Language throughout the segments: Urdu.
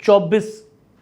24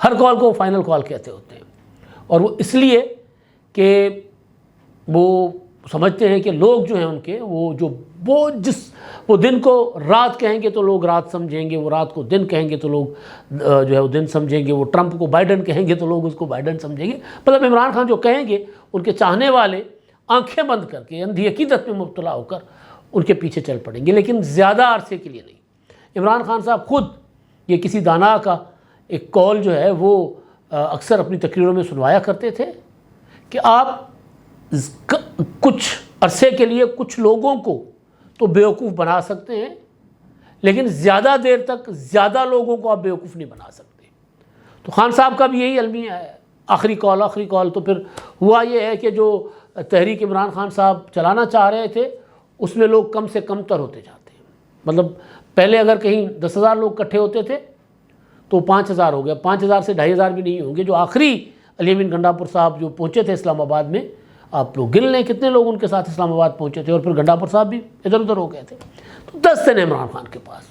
ہر کال کو وہ فائنل کال کہتے ہوتے ہیں، اور وہ اس لیے کہ وہ سمجھتے ہیں کہ لوگ جو ہیں ان کے وہ دن کو رات کہیں گے تو لوگ رات سمجھیں گے، وہ رات کو دن کہیں گے تو لوگ جو ہے وہ دن سمجھیں گے، وہ ٹرمپ کو بائیڈن کہیں گے تو لوگ اس کو بائیڈن سمجھیں گے۔ مطلب عمران خان جو کہیں گے ان کے چاہنے والے آنکھیں بند کر کے اندھی عقیدت میں مبتلا ہو کر ان کے پیچھے چل پڑیں گے، لیکن زیادہ عرصے کے لیے نہیں۔ عمران خان صاحب خود یہ کسی دانا کا ایک قول جو ہے وہ اکثر اپنی تقریروں میں سنوایا کرتے تھے کہ آپ کچھ عرصے کے لیے کچھ لوگوں کو تو بیوقوف بنا سکتے ہیں، لیکن زیادہ دیر تک زیادہ لوگوں کو آپ بیوقوف نہیں بنا سکتے۔ تو خان صاحب کا بھی یہی المیہ ہے، آخری کال تو پھر ہوا یہ ہے کہ جو تحریک عمران خان صاحب چلانا چاہ رہے تھے اس میں لوگ کم سے کم تر ہوتے جاتے ہیں۔ مطلب پہلے اگر کہیں 10,000 لوگ اکٹھے ہوتے تھے تو 5,000 ہو گیا، 5,000 سے 2,500 بھی نہیں ہوں گے۔ جو آخری علی امین گنڈا پور صاحب جو پہنچے تھے اسلام آباد میں، آپ لوگ گن لیں کتنے لوگ ان کے ساتھ اسلام آباد پہنچے تھے، اور پھر گنڈا پور صاحب بھی ادھر ادھر ہو گئے تھے۔ تو 10 دن عمران خان کے پاس،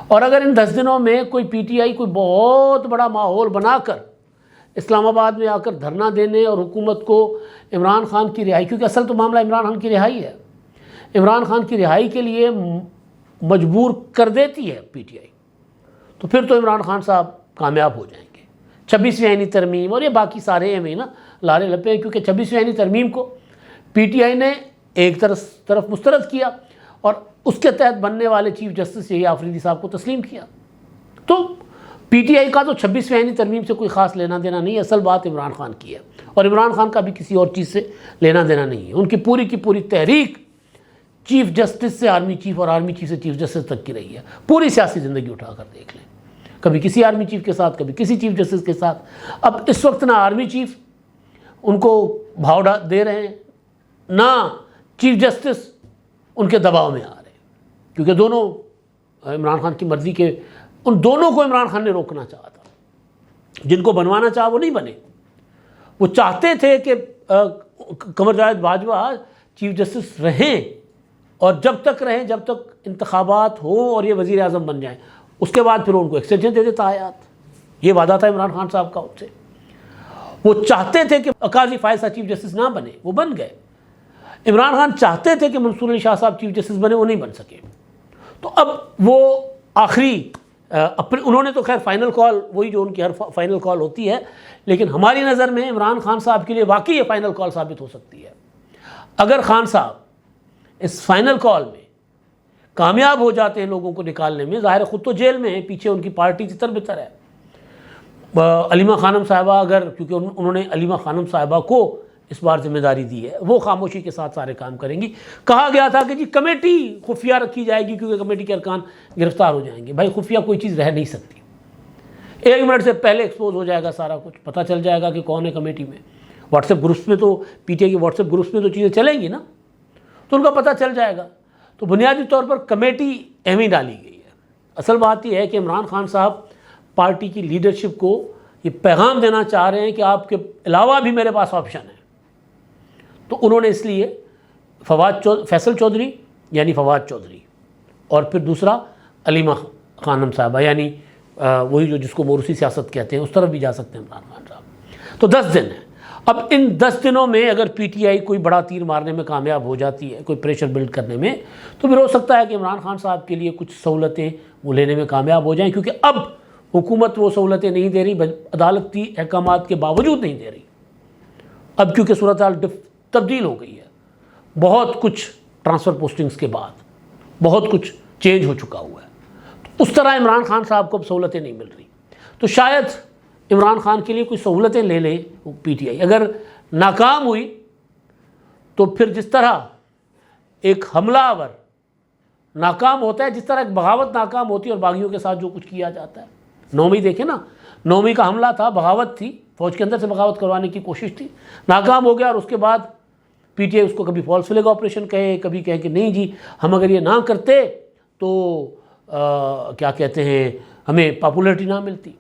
اور اگر ان 10 دنوں میں کوئی پی ٹی آئی کوئی بہت بڑا ماحول بنا کر اسلام آباد میں آ کر دھرنا دینے اور حکومت کو عمران خان کی رہائی، کیونکہ اصل تو معاملہ عمران خان کی رہائی ہے، عمران خان کی رہائی کے لیے مجبور کر دیتی ہے پی ٹی آئی، تو پھر تو عمران خان صاحب کامیاب ہو جائیں گے۔ 26ویں آئینی ترمیم اور یہ باقی سارے ہیں نا لارے لپے ہیں، کیونکہ 26ویں آئینی ترمیم کو پی ٹی آئی نے ایک طرف مسترد کیا اور اس کے تحت بننے والے چیف جسٹس یحییٰ آفریدی صاحب کو تسلیم کیا۔ تو پی ٹی آئی کا تو 26ویں آئینی ترمیم سے کوئی خاص لینا دینا نہیں ہے، اصل بات عمران خان کی ہے، اور عمران خان کا بھی کسی اور چیز سے لینا دینا نہیں ہے۔ ان کی پوری تحریک چیف جسٹس سے آرمی چیف اور آرمی چیف سے چیف جسٹس تک کی رہی ہے۔ پوری سیاسی زندگی اٹھا کر دیکھ لیں، کبھی کسی آرمی چیف کے ساتھ، کبھی کسی چیف جسٹس کے ساتھ۔ اب اس وقت نہ آرمی چیف ان کو بھاؤ دے رہے ہیں، نہ چیف جسٹس ان کے دباؤ میں آ رہے ہیں، کیونکہ دونوں عمران خان کی مرضی کے، ان دونوں کو عمران خان نے روکنا چاہا تھا۔ جن کو بنوانا چاہا وہ نہیں بنے، وہ چاہتے تھے کہ قمر جاوید باجوہ چیف جسٹس رہیں، اور جب تک رہیں جب تک انتخابات ہوں اور یہ وزیر اعظم بن جائیں، اس کے بعد پھر ان کو ایکسٹینشن دے دیتا حیات۔ یہ وعدہ تھا عمران خان صاحب کا ان سے۔ وہ چاہتے تھے کہ قاضی فائز صاحب چیف جسٹس نہ بنے، وہ بن گئے۔ عمران خان چاہتے تھے کہ منصور علی شاہ صاحب چیف جسٹس بنے، وہ نہیں بن سکے۔ تو اب وہ آخری انہوں نے تو خیر فائنل کال، وہی جو ان کی ہر فائنل کال ہوتی ہے، لیکن ہماری نظر میں عمران خان صاحب کے لیے واقعی یہ فائنل کال ثابت ہو سکتی ہے۔ اگر خان صاحب اس فائنل کال میں کامیاب ہو جاتے ہیں لوگوں کو نکالنے میں، ظاہر خود تو جیل میں ہیں، پیچھے ان کی پارٹی تتر بتر ہے۔ علیمہ خانم صاحبہ اگر، کیونکہ انہوں نے علیمہ خانم صاحبہ کو اس بار ذمہ داری دی ہے، وہ خاموشی کے ساتھ سارے کام کریں گی۔ کہا گیا تھا کہ جی کمیٹی خفیہ رکھی جائے گی کیونکہ کمیٹی کے ارکان گرفتار ہو جائیں گے۔ بھائی خفیہ کوئی چیز رہ نہیں سکتی، 1 منٹ سے پہلے ایکسپوز ہو جائے گا، سارا کچھ پتہ چل جائے گا کہ کون ہے کمیٹی میں۔ واٹس ایپ گروپس میں تو پی ٹی آئی کے واٹس ایپ گروپس میں تو چیزیں چلیں گی نا، تو ان کا پتہ چل جائے گا۔ تو بنیادی طور پر کمیٹی اہمی ڈالی گئی ہے۔ اصل بات یہ ہے کہ عمران خان صاحب پارٹی کی لیڈرشپ کو یہ پیغام دینا چاہ رہے ہیں کہ آپ کے علاوہ بھی میرے پاس آپشن ہے۔ تو انہوں نے اس لیے فیصل چودھری یعنی فواد چودھری، اور پھر دوسرا علیمہ خانم صاحبہ، یعنی وہی جو جس کو موروثی سیاست کہتے ہیں، اس طرف بھی جا سکتے ہیں عمران خان صاحب۔ تو 10 دن ہیں۔ اب ان 10 دنوں میں اگر پی ٹی آئی کوئی بڑا تیر مارنے میں کامیاب ہو جاتی ہے، کوئی پریشر بلڈ کرنے میں، تو پھر ہو سکتا ہے کہ عمران خان صاحب کے لیے کچھ سہولتیں وہ لینے میں کامیاب ہو جائیں، کیونکہ اب حکومت وہ سہولتیں نہیں دے رہی، عدالتی احکامات کے باوجود نہیں دے رہی۔ اب کیونکہ صورتحال تبدیل ہو گئی ہے، بہت کچھ ٹرانسفر پوسٹنگز کے بعد بہت کچھ چینج ہو چکا ہوا ہے، تو اس طرح عمران خان صاحب کو اب سہولتیں نہیں مل رہی۔ تو شاید عمران خان کے لیے کوئی سہولتیں لے لے پی ٹی آئی۔ اگر ناکام ہوئی تو پھر جس طرح ایک حملہ آور ناکام ہوتا ہے، جس طرح ایک بغاوت ناکام ہوتی ہے اور باغیوں کے ساتھ جو کچھ کیا جاتا ہے، 9ویں دیکھیں نا، 9ویں کا حملہ تھا، بغاوت تھی، فوج کے اندر سے بغاوت کروانے کی کوشش تھی، ناکام ہو گیا، اور اس کے بعد پی ٹی آئی اس کو کبھی فالس فلیگ آپریشن کہے، کبھی کہے کہ نہیں جی ہم اگر یہ نہ کرتے تو کیا کہتے ہیں ہمیں پاپولرٹی نہ ملتی۔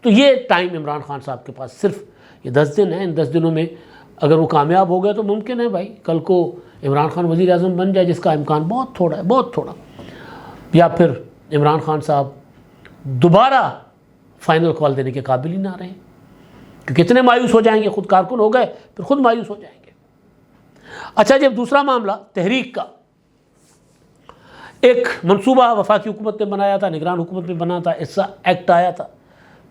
تو یہ ٹائم عمران خان صاحب کے پاس صرف یہ 10 دن ہیں۔ ان 10 دنوں میں اگر وہ کامیاب ہو گئے تو ممکن ہے بھائی کل کو عمران خان وزیر اعظم بن جائے، جس کا امکان بہت تھوڑا ہے، بہت تھوڑا، یا پھر عمران خان صاحب دوبارہ فائنل کال دینے کے قابل ہی نہ رہے، کیونکہ اتنے مایوس ہو جائیں گے، خود کارکن ہو گئے پھر خود مایوس ہو جائیں گے۔ اچھا جب دوسرا معاملہ تحریک کا، ایک منصوبہ وفاقی حکومت نے بنایا تھا، نگران حکومت نے بنا تھا، ارسا ایکٹ آیا تھا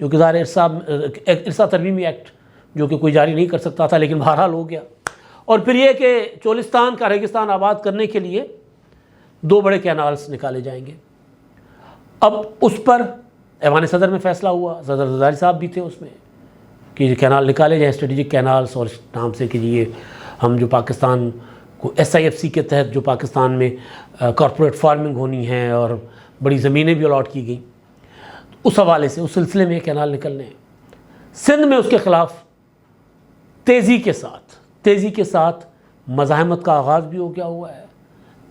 جو کہ ظاہر ارسا ترمیمی ایکٹ جو کہ کوئی جاری نہیں کر سکتا تھا لیکن بہرحال ہو گیا۔ اور پھر یہ کہ چولستان کا ریگستان آباد کرنے کے لیے 2 بڑے کینالز نکالے جائیں گے۔ اب اس پر ایوان صدر میں فیصلہ ہوا، صدر زرداری صاحب بھی تھے اس میں، کہ یہ کینال نکالے جائیں اسٹریٹجک کینالز، اور اس نام سے کہ یہ ہم جو پاکستان کو SIFC کے تحت جو پاکستان میں کارپوریٹ فارمنگ ہونی ہے اور بڑی زمینیں بھی الاٹ کی گئیں، اس حوالے سے اس سلسلے میں یہ کینال نکلنے ہیں۔ سندھ میں اس کے خلاف تیزی کے ساتھ مزاحمت کا آغاز بھی ہو گیا ہوا ہے،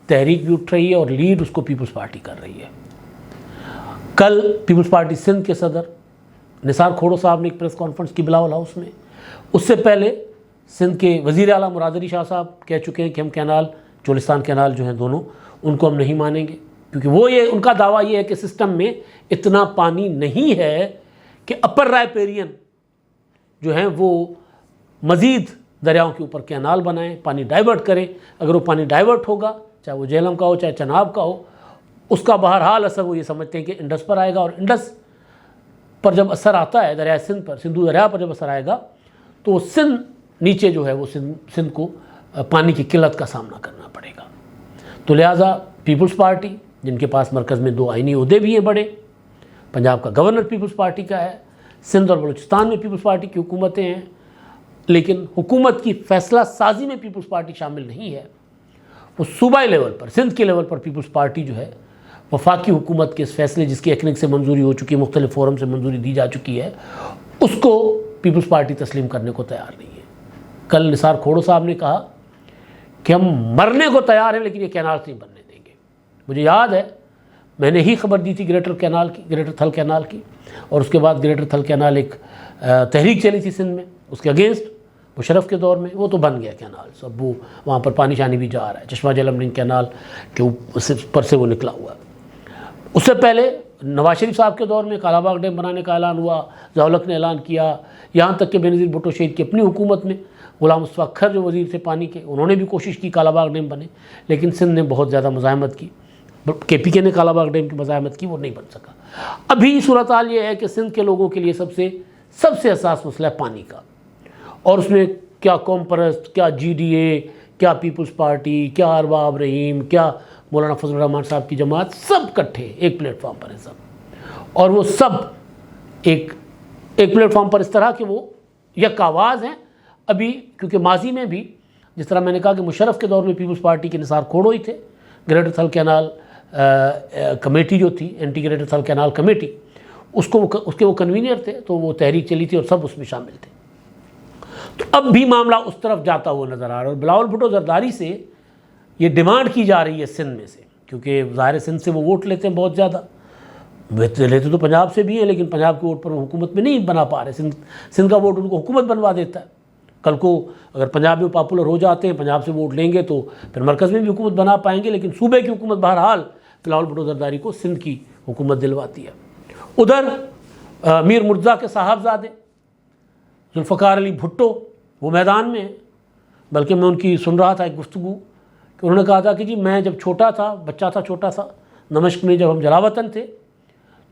تحریک بھی اٹھ رہی ہے اور لیڈ اس کو پیپلز پارٹی کر رہی ہے۔ کل پیپلز پارٹی سندھ کے صدر نثار کھوڑو صاحب نے ایک پریس کانفرنس کی بلاول ہاؤس میں، اس سے پہلے سندھ کے وزیر اعلیٰ مراد علی شاہ صاحب کہہ چکے ہیں کہ ہم کینال، چولستان کینال جو ہیں دونوں، ان کو ہم نہیں مانیں گے، کیونکہ وہ ان کا دعویٰ یہ ہے کہ سسٹم میں اتنا پانی نہیں ہے کہ اپر رائے پیرین جو ہیں وہ مزید دریاؤں کے اوپر کینال بنائیں، پانی ڈائیورٹ کریں۔ اگر وہ پانی ڈائیورٹ ہوگا، چاہے وہ جہلم کا ہو چاہے چناب کا ہو، اس کا بہرحال اثر وہ یہ سمجھتے ہیں کہ انڈس پر آئے گا، اور انڈس پر جب اثر آتا ہے دریائے سندھ پر، سندھو دریا پر جب اثر آئے گا تو وہ سندھ نیچے جو ہے وہ سندھ کو پانی کی قلت کا سامنا کرنا پڑے گا۔ تو لہٰذا پیپلز پارٹی، جن کے پاس مرکز میں 2 آئینی عہدے بھی ہیں بڑے، پنجاب کا گورنر پیپلز پارٹی کا ہے، سندھ اور بلوچستان میں پیپلز پارٹی کی حکومتیں ہیں، لیکن حکومت کی فیصلہ سازی میں پیپلز پارٹی شامل نہیں ہے۔ وہ صوبائی لیول پر، سندھ کے لیول پر پیپلز پارٹی جو ہے وفاقی حکومت کے اس فیصلے، جس کی ایکنک سے منظوری ہو چکی ہے، مختلف فورم سے منظوری دی جا چکی ہے، اس کو پیپلز پارٹی تسلیم کرنے کو تیار نہیں ہے۔ کل نثار کھوڑو صاحب نے کہا کہ ہم مرنے کو تیار ہیں لیکن یہ کینال نہیں بننے دیں گے۔ مجھے یاد ہے میں نے ہی خبر دی تھی گریٹر تھل کینال کی، اور اس کے بعد گریٹر تھل کینال ایک تحریک چلی تھی سندھ میں اس کے اگینسٹ، مشرف کے دور میں، وہ تو بن گیا کینال، سب وہ وہاں پر پانی شانی بھی جا رہا ہے، چشمہ جہلم لنک کینال کے اوپر سے وہ نکلا ہوا ہے۔ اس سے پہلے نواز شریف صاحب کے دور میں کالا باغ ڈیم بنانے کا اعلان ہوا، ضیاءالحق نے اعلان کیا، یہاں تک کہ بینظیر بھٹو شہید کی اپنی حکومت میں غلام مصطفیٰ کھر جو وزیر تھے پانی کے، انہوں نے بھی کوشش کی کالا باغ ڈیم بنے، لیکن سندھ نے بہت زیادہ مزاحمت کی، KPK نے کالا باغ ڈیم کی مزاحمت کی، وہ نہیں بن سکا۔ ابھی صورتحال یہ ہے کہ سندھ کے لوگوں کے لیے سب سے حساس مسئلہ ہے پانی کا، اور اس میں کیا قوم پرست، کیا GDA، کیا پیپلز پارٹی، کیا ارباب رحیم، کیا مولانا فضل الرحمان صاحب کی جماعت، سب کٹھے ایک پلیٹ فارم پر ہیں سب، اور وہ سب ایک پلیٹ فارم پر اس طرح کہ وہ یک آواز ہیں۔ ابھی کیونکہ ماضی میں بھی جس طرح میں نے کہا کہ مشرف کے دور میں پیپلز پارٹی کے نثار کھوڑو ہی تھے، گریٹر تھل کینال کمیٹی جو تھی، اینٹی گریٹر تھل کینال کمیٹی، اس کے وہ کنوینئر تھے، تو وہ تحریک چلی تھی اور سب اس میں شامل تھے۔ تو اب بھی معاملہ اس طرف جاتا ہوا نظر آ رہا ہے، اور بلاول بھٹو زرداری سے یہ ڈیمانڈ کی جا رہی ہے سندھ میں سے، کیونکہ ظاہر سندھ سے وہ ووٹ لیتے ہیں بہت زیادہ، لیتے تو پنجاب سے بھی ہیں لیکن پنجاب کے ووٹ پر وہ حکومت میں نہیں بنا پا رہے، سندھ کا ووٹ ان کو حکومت بنوا دیتا ہے۔ کل کو اگر پنجاب میں پاپولر ہو جاتے ہیں، پنجاب سے ووٹ لیں گے تو پھر مرکز میں بھی حکومت بنا پائیں گے، لیکن صوبے کی حکومت بہرحال بلاول بھٹو زرداری کو سندھ کی حکومت دلواتی ہے۔ ادھر میر مرتضیٰ کے صاحبزادے ذوالفقار علی بھٹو وہ میدان میں ہیں، بلکہ میں ان کی سن رہا تھا ایک گفتگو کہ انہوں نے کہا تھا کہ جی میں جب چھوٹا تھا، بچہ تھا چھوٹا سا، دمشق میں جب ہم جلاوطن تھے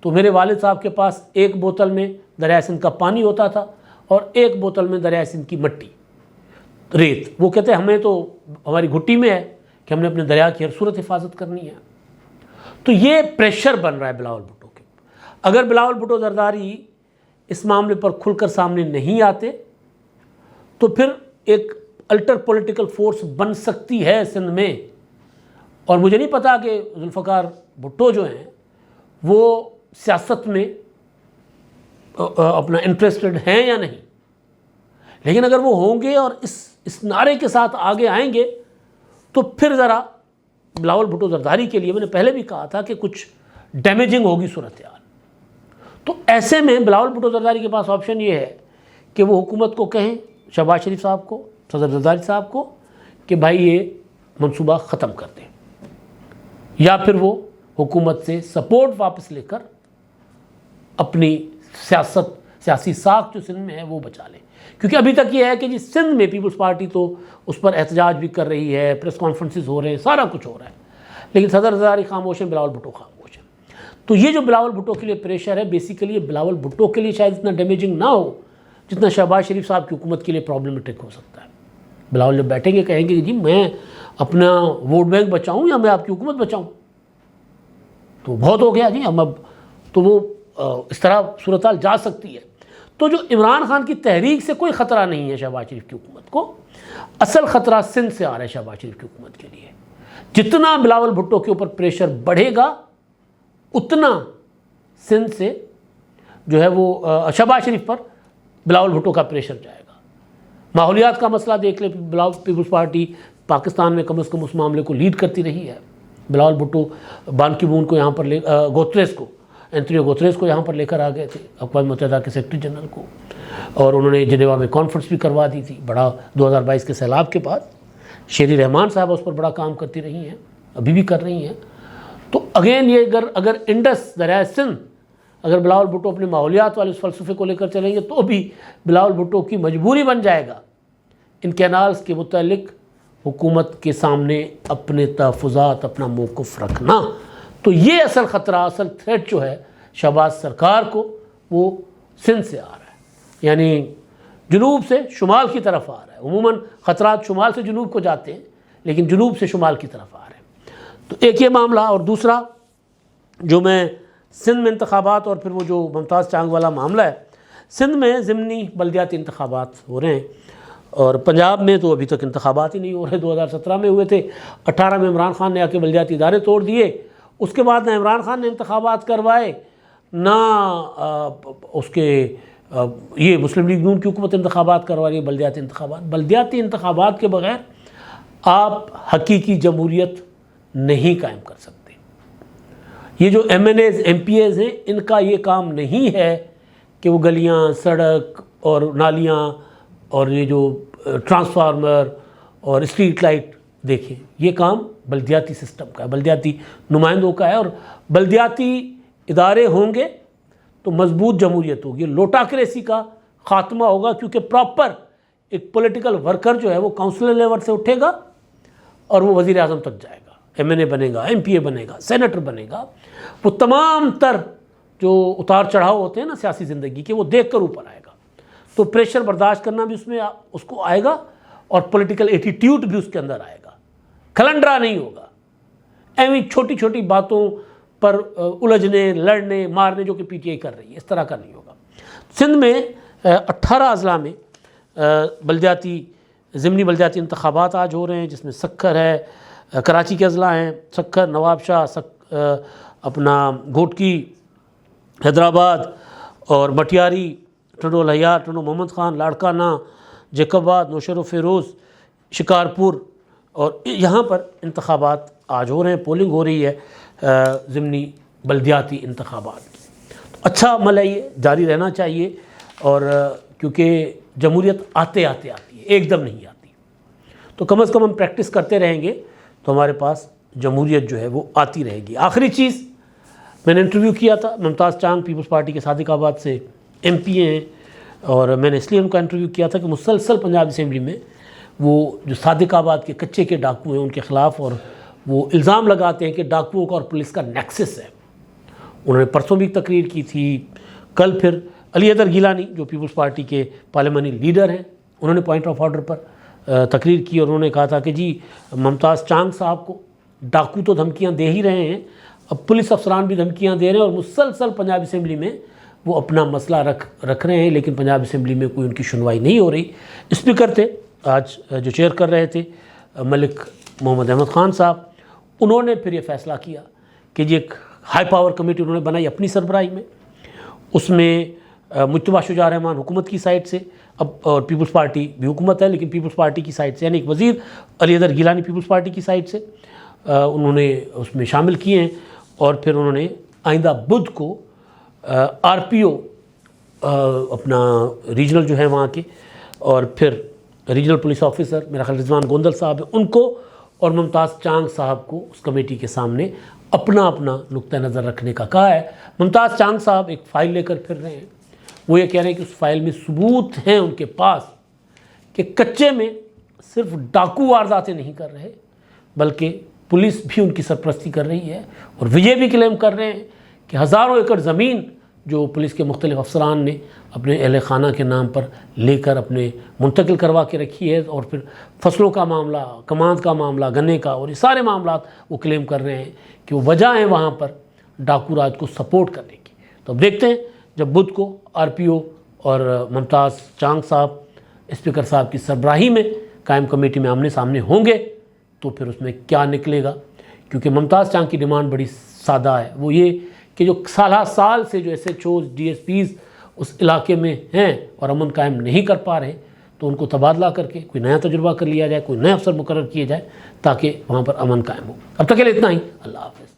تو میرے والد صاحب کے پاس ایک بوتل میں دریائے سندھ کا پانی ہوتا تھا اور ایک بوتل میں دریائے سندھ کی مٹی، ریت۔ وہ کہتے ہیں ہمیں تو ہماری گھٹی میں ہے کہ ہم نے اپنے دریا کی ہر صورت حفاظت کرنی ہے۔ تو یہ پریشر بن رہا ہے بلاول بھٹو کے۔ اگر بلاول بھٹو زرداری اس معاملے پر کھل کر سامنے نہیں آتے تو پھر ایک الٹر پولیٹیکل فورس بن سکتی ہے سندھ میں، اور مجھے نہیں پتا کہ ذوالفقار بھٹو جو ہیں وہ سیاست میں اپنا انٹرسٹڈ ہیں یا نہیں، لیکن اگر وہ ہوں گے اور اس نعرے کے ساتھ آگے آئیں گے تو پھر ذرا بلاول بھٹو زرداری کے لیے، میں نے پہلے بھی کہا تھا کہ کچھ ڈیمیجنگ ہوگی صورتحال۔ تو ایسے میں بلاول بھٹو زرداری کے پاس آپشن یہ ہے کہ وہ حکومت کو کہیں، شہباز شریف صاحب کو، صدر زرداری صاحب کو، کہ بھائی یہ منصوبہ ختم کر دیں، یا پھر وہ حکومت سے سپورٹ واپس لے کر اپنی سیاسی ساکھ جو سندھ میں ہے وہ بچا لیں. کیونکہ ابھی تک یہ ہے کہ جی سندھ میں پیپلز پارٹی تو اس پر احتجاج بھی کر رہی ہے، پریس کانفرنسز ہو رہے ہیں، سارا کچھ ہو رہا ہے، لیکن صدر زرداری خاموش ہیں، بلاول بھٹو خاموش ہیں. تو یہ جو بلاول بھٹو کے لیے پریشر ہے، بیسیکلی یہ بلاول بھٹو کے لیے شاید اتنا ڈیمیجنگ نہ ہو جتنا شہباز شریف صاحب کی حکومت کے لیے پرابلمٹک ہو سکتا ہے. بلاول جب بیٹھیں گے کہیں گے کہ جی میں اپنا ووٹ بینک بچاؤں یا میں آپ کی حکومت بچاؤں، تو بہت ہو گیا جی. ہم اب تو وہ اس طرح صورتحال جا سکتی ہے. تو جو عمران خان کی تحریک سے کوئی خطرہ نہیں ہے شہباز شریف کی حکومت کو، اصل خطرہ سندھ سے آ رہا ہے شہباز شریف کی حکومت کے لیے. جتنا بلاول بھٹو کے اوپر پریشر بڑھے گا اتنا سندھ سے جو ہے وہ شہباز شریف پر بلاول بھٹو کا پریشر جائے گا. ماحولیات کا مسئلہ دیکھ لیں، پیپلز پارٹی پاکستان میں کم از کم اس معاملے کو لیڈ کرتی رہی ہے. بلاول بھٹو بان کی مون کو یہاں پر اینتھونیو گوتریس کو یہاں پر لے کر آ گئے تھے، اقوام متحدہ کے سیکرٹری جنرل کو، اور انہوں نے جنیوا میں کانفرنس بھی کروا دی تھی بڑا 2022 کے سیلاب کے بعد. شیری رحمان صاحب اس پر بڑا کام کرتی رہی ہیں، ابھی بھی کر رہی ہیں. تو اگین یہ اگر انڈس دریائے سندھ اگر بلاول بھٹو اپنے ماحولیات والے اس فلسفے کو لے کر چلیں گے تو بھی بلاول بھٹو کی مجبوری بن جائے گا ان کینالز کے متعلق حکومت کے سامنے اپنے تحفظات، اپنا موقف رکھنا. تو یہ اصل خطرہ، اصل تھریٹ جو ہے شہباز سرکار کو، وہ سندھ سے آ رہا ہے، یعنی جنوب سے شمال کی طرف آ رہا ہے. عموماً خطرات شمال سے جنوب کو جاتے ہیں، لیکن جنوب سے شمال کی طرف آ رہے ہیں. تو ایک یہ معاملہ، اور دوسرا جو میں سندھ میں انتخابات اور پھر وہ جو ممتاز چانگ والا معاملہ ہے، سندھ میں ضمنی بلدیاتی انتخابات ہو رہے ہیں، اور پنجاب میں تو ابھی تک انتخابات ہی نہیں ہو رہے. 2017 میں ہوئے تھے، 18 میں عمران خان نے آ کے بلدیاتی ادارے توڑ دیے. اس کے بعد نہ عمران خان نے انتخابات کروائے، نہ اس کے یہ مسلم لیگ نون کی حکومت انتخابات کروا رہی ہے. بلدیاتی انتخابات کے بغیر آپ حقیقی جمہوریت نہیں قائم کر سکتے. یہ جو M N Es M P Es ہیں، ان کا یہ کام نہیں ہے کہ وہ گلیاں، سڑک اور نالیاں اور یہ جو ٹرانسفارمر اور اسٹریٹ لائٹ دیکھیں. یہ کام بلدیاتی سسٹم کا ہے، بلدیاتی نمائندوں کا ہے. اور بلدیاتی ادارے ہوں گے تو مضبوط جمہوریت ہوگی. لوٹاکریسی کا خاتمہ ہوگا، کیونکہ پراپر ایک پولیٹیکل ورکر جو ہے وہ کاؤنسلر لیول سے اٹھے گا اور وہ وزیر اعظم تک جائے گا، ایم این اے بنے گا، ایم پی اے بنے گا، سینیٹر بنے گا. وہ تمام تر جو اتار چڑھاؤ ہوتے ہیں نا سیاسی زندگی کے، وہ دیکھ کر اوپر آئے گا. تو پریشر برداشت کرنا بھی اس کو آئے گا، اور پولیٹیکل ایٹیٹیوڈ بھی اس کے اندر آئے گا. کھلنڈرا نہیں ہوگا، ایویں چھوٹی چھوٹی باتوں پر الجھنے، لڑنے، مارنے جو کہ پی ٹی آئی کر رہی ہے، اس طرح کا نہیں ہوگا. سندھ میں 18 اضلاع میں ضمنی بلدیاتی انتخابات آج ہو رہے ہیں، جس میں سکھر ہے، کراچی کے اضلاع ہیں، سکھر، نواب شاہ، اپنا گھوٹکی، حیدرآباد اور مٹیاری، ٹنڈو لہیار، ٹنڈو محمد خان، لاڑکانہ، جیکب آباد، نوشہر و فیروز، شکارپور، اور یہاں پر انتخابات آج ہو رہے ہیں، پولنگ ہو رہی ہے ضمنی بلدیاتی انتخابات. اچھا عمل ہے، یہ جاری رہنا چاہیے. اور کیونکہ جمہوریت آتے آتی ہے، ایک دم نہیں آتی. تو کم از کم ہم پریکٹس کرتے رہیں گے تو ہمارے پاس جمہوریت جو ہے وہ آتی رہے گی. آخری چیز، میں نے انٹرویو کیا تھا ممتاز چانگ، پیپلز پارٹی کے صادق آباد سے ایم پی اے ہیں، اور میں نے اس لیے ان کا انٹرویو کیا تھا کہ مسلسل پنجاب اسمبلی میں وہ جو صادق آباد کے کچے کے ڈاکو ہیں ان کے خلاف، اور وہ الزام لگاتے ہیں کہ ڈاکوؤں کا اور پولیس کا نیکسس ہے. انہوں نے پرسوں بھی تقریر کی تھی، کل پھر علی حیدر گیلانی جو پیپلز پارٹی کے پارلیمانی لیڈر ہیں، انہوں نے پوائنٹ آف آرڈر پر تقریر کی، اور انہوں نے کہا تھا کہ جی ممتاز چانگ صاحب کو ڈاکو تو دھمکیاں دے ہی رہے ہیں، اب پولیس افسران بھی دھمکیاں دے رہے ہیں، اور مسلسل پنجاب اسمبلی میں وہ اپنا مسئلہ رکھ رہے ہیں، لیکن پنجاب اسمبلی میں کوئی ان کی سنوائی نہیں ہو رہی. اسپیکر تھے آج جو چیئر کر رہے تھے ملک محمد احمد خان صاحب، انہوں نے پھر یہ فیصلہ کیا کہ جی ایک ہائی پاور کمیٹی انہوں نے بنائی اپنی سربراہی میں. اس میں مجتبیٰ شجاع الرحمان حکومت کی سائڈ سے، اب اور پیپلز پارٹی بھی حکومت ہے لیکن پیپلز پارٹی کی سائڈ سے، یعنی ایک وزیر علی حیدر گیلانی پیپلز پارٹی کی سائڈ سے انہوں نے اس میں شامل کیے ہیں. اور پھر انہوں نے آئندہ بدھ کو آر پی او اپنا ریجنل جو ہے وہاں کے، اور پھر ریجنل پولیس آفیسر میرا خیال رضوان گوندل صاحب ہیں، ان کو اور ممتاز چانگ صاحب کو اس کمیٹی کے سامنے اپنا نقطہ نظر رکھنے کا کہا ہے. ممتاز چانگ صاحب ایک فائل لے کر پھر رہے ہیں وہ یہ کہہ رہے ہیں کہ اس فائل میں ثبوت ہیں ان کے پاس کہ کچے میں صرف ڈاکو وارداتیں نہیں کر رہے بلکہ پولیس بھی ان کی سرپرستی کر رہی ہے، اور وہ یہ بھی کلیم کر رہے ہیں کہ ہزاروں ایکڑ زمین جو پولیس کے مختلف افسران نے اپنے اہل خانہ کے نام پر لے کر اپنے منتقل کروا کے رکھی ہے، اور پھر فصلوں کا معاملہ، کماند کا معاملہ، گنے کا، اور یہ سارے معاملات وہ کلیم کر رہے ہیں کہ وہ وجہ ہیں وہاں پر ڈاکو راج کو سپورٹ کرنے کی۔ تو اب دیکھتے ہیں جب بدھ کو آر پی او اور ممتاز چانگ صاحب اسپیکر صاحب کی سربراہی میں قائم کمیٹی میں آمنے سامنے ہوں گے تو پھر اس میں کیا نکلے گا، کیونکہ ممتاز چانگ کی ڈیمانڈ بڑی سادہ ہے، وہ یہ کہ جو سالہ سال سے جو SHOs, DSPs اس علاقے میں ہیں اور امن قائم نہیں کر پا رہے تو ان کو تبادلہ کر کے کوئی نیا تجربہ کر لیا جائے، کوئی نیا افسر مقرر کیا جائے تاکہ وہاں پر امن قائم ہو۔ اب تک کے لیے اتنا ہی، اللہ حافظ۔